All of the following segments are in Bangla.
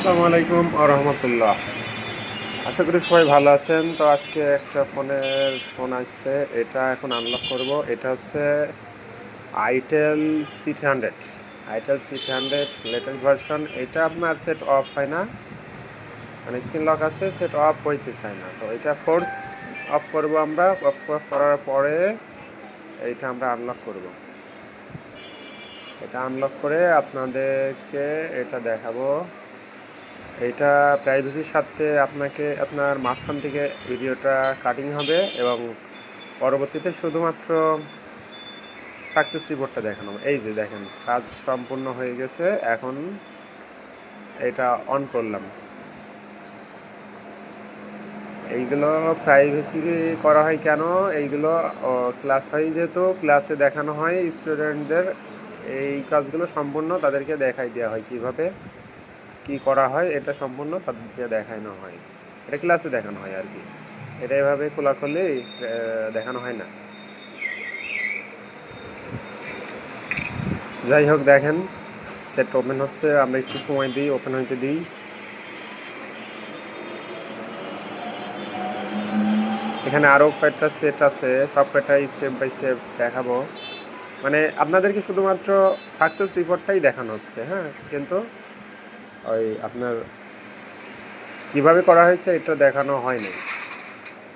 আসসালামু আলাইকুম রহমতুল্লাহ। আশা করি সবাই ভালো আছেন। তো আজকে একটা ফোন আসছে, এটা এখন আনলক করব। এটা হচ্ছে itel C300। Itel C300 latest version. এটা আপনার সেট অফ হয় না, মানে স্ক্রিন লক আছে, সেট অফ হইতে চায় না। তো এটা ফোর্স অফ করব আমরা। অফ করার পরে এইটা আমরা আনলক করব। এটা আনলক করে আপনাদেরকে এটা দেখাবো। এইটা প্রাইভেসির সাথে আপনাকে আপনার মাঝখান থেকে ভিডিওটা কাটিং হবে এবং পরবর্তীতে শুধুমাত্র সাকসেস রিপোর্টটা দেখানো হবে। এই যে দেখেন, কাজ সম্পূর্ণ হয়ে গেছে। এখন এটা অন করলাম। এইগুলো প্রাইভেসি করা হয় কেন? এইগুলো ক্লাস হয়, যেহেতু ক্লাসে দেখানো হয় স্টুডেন্টদের, এই কাজগুলো সম্পূর্ণ তাদেরকে দেখাই দেওয়া হয় কিভাবে কি করা হয়। এটা সম্পূর্ণ তাদেরকে দেখানো হয়, এটা ক্লাসে দেখানো হয় আর কি। এটা এভাবে খোলাখুলি দেখানো হয় না। যাই হোক, দেখেন সেট ওপেন হচ্ছে। আমরা একটু সময় দিই, ওপেন হইতে দিই। এখানে আরও কয়েকটা সেট আছে, সব কয়টাই স্টেপ বাই স্টেপ দেখাবো। মানে আপনাদেরকে শুধুমাত্র সাকসেস রিপোর্টটাই দেখানো হচ্ছে, হ্যাঁ, কিন্তু ওই আপনার কিভাবে করা হয়েছে এটা দেখানো হয়নি।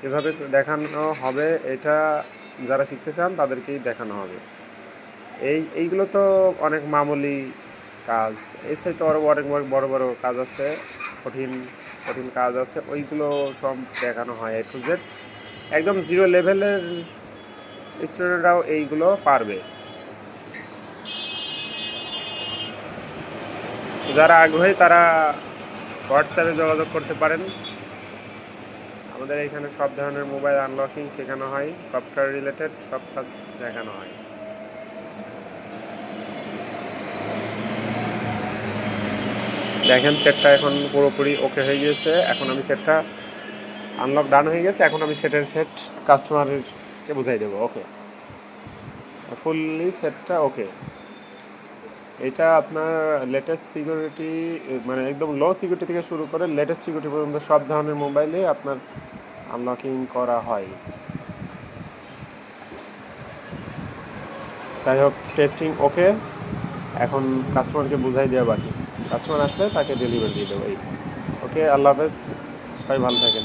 কীভাবে দেখানো হবে এটা যারা শিখতে চান তাদেরকেই দেখানো হবে। এইগুলো তো অনেক মামুলি কাজ। এই সাইডে আরও অনেক বড় বড় কাজ আছে, কঠিন কঠিন কাজ আছে, ওইগুলো সব দেখানো হয় A to Z। একদম জিরো লেভেলের স্টুডেন্টরাও এইগুলো পারবে। যারা আগ্রহী তারা হোয়াটসঅ্যাপে যোগাযোগ করতে পারেন। আমাদের এখানে সব ধরনের মোবাইল আনলকিং শেখানো হয়, সফটওয়্যার রিলেটেড সব কাজ দেখানো হয়। দেখেন সেটটা এখন পুরোপুরি ওকে হয়ে গিয়েছে। এখন আমি সেটটা আনলক ডান হয়ে গেছে। এখন আমি সেট কাস্টমারকে বুঝাই দেবো। ওকে, ফুললি সেটটা ওকে। এটা আপনার লেটেস্ট সিকিউরিটি, মানে একদম লো সিকিউরিটি থেকে শুরু করে লেটেস্ট সিকিউরিটি পর্যন্ত সব ধরনের মোবাইলে আপনার আনলকিং করা হয়। যাই হোক, টেস্টিং ওকে। এখন কাস্টমারকে বুঝাই দেওয়া বাকি। কাস্টমার আসলে তাকে ডেলিভারি দিয়ে দেবো। এই ওকে, আল্লাহ হাফেজ, সবাই ভালো থাকেন।